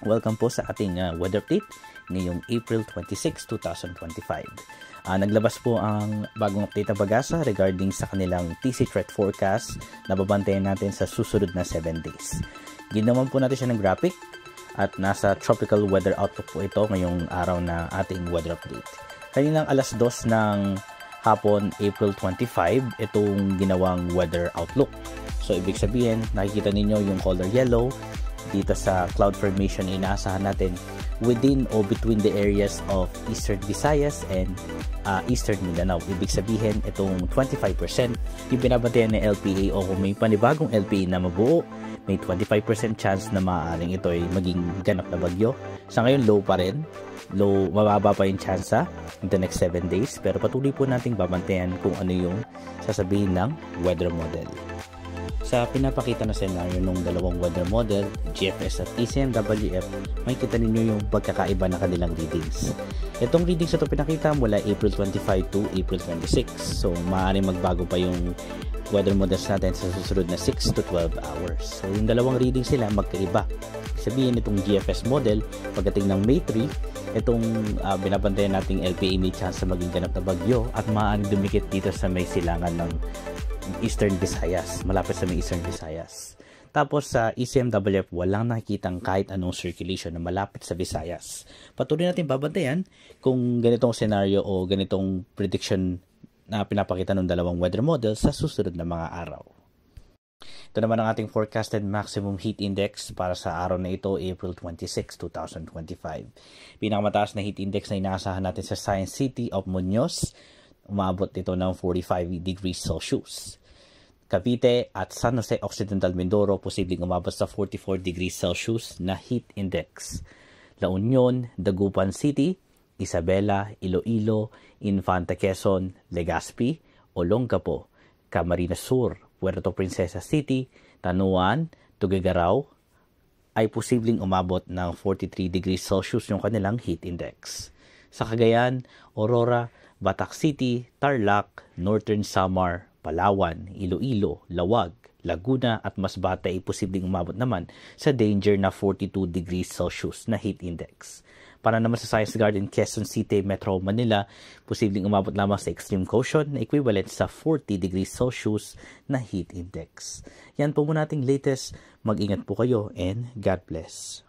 Welcome po sa ating weather update ngayong April 26, 2025. Naglabas po ang bagong update ng Pag-asa regarding sa kanilang TC threat forecast na babantayan natin sa susunod na 7 days. Ginawan po natin siya ng graphic at nasa tropical weather outlook po ito ngayong araw na ating weather update. Kaninang alas 2 ng hapon, April 25, itong ginawang weather outlook. So, ibig sabihin, nakikita ninyo yung color yellow. Dito sa cloud formation, inaasahan natin within or between the areas of Eastern Visayas and Eastern Mindanao. Ibig sabihin, itong 25% yung binabantayan ng LPA o kung may panibagong LPA na mabuo, may 25% chance na maaaring ito ay maging ganap na bagyo. Sa ngayon, low pa rin. Low, mababa pa yung chance in the next 7 days. Pero patuloy po nating babantayan kung ano yung sasabihin ng weather model. Sa pinapakita na scenario ng dalawang weather model, GFS at ECMWF, makikita ninyo yung pagkakaiba ng kanilang readings. Itong readings na ito pinakita mula April 25 to April 26. So, maaaring magbago pa yung weather models natin sa susunod na 6 to 12 hours. So, yung dalawang readings sila magkaiba. Sabihin itong GFS model, pagdating ng May 3, itong binabantayan nating LPA may chance na maging ganap na bagyo at maaaring dumikit dito sa may silangan ng Eastern Visayas, malapit sa may Eastern Visayas. Tapos sa ECMWF, walang nakikitang kahit anong circulation na malapit sa Visayas. Patuloy natin babantayan kung ganitong scenario o ganitong prediction na pinapakita ng dalawang weather model sa susunod na mga araw. Ito naman ang ating forecasted maximum heat index para sa araw na ito, April 26, 2025. Pinakamataas na heat index na inaasahan natin sa Science City of Muñoz, umabot ito ng 45 degrees Celsius. Cavite at San Jose Occidental Mindoro, posibleng umabot sa 44 degrees Celsius na heat index. La Union, Dagupan City, Isabela, Iloilo, Infanta Quezon, Legazpi, Olongapo, Camarines Sur, Puerto Princesa City, Tanuan, Tuguegarao, ay posibleng umabot ng 43 degrees Celsius yung kanilang heat index. Sa Cagayan, Aurora, Batac City, Tarlac, Northern Samar, Palawan, Iloilo, Lawag, Laguna at Masbate ay posibleng umabot naman sa danger na 42 degrees Celsius na heat index. Para naman sa Science Garden, Quezon City, Metro Manila, posibleng umabot lamang sa extreme caution na equivalent sa 40 degrees Celsius na heat index. Yan po muna ating latest. Mag-ingat po kayo and God bless.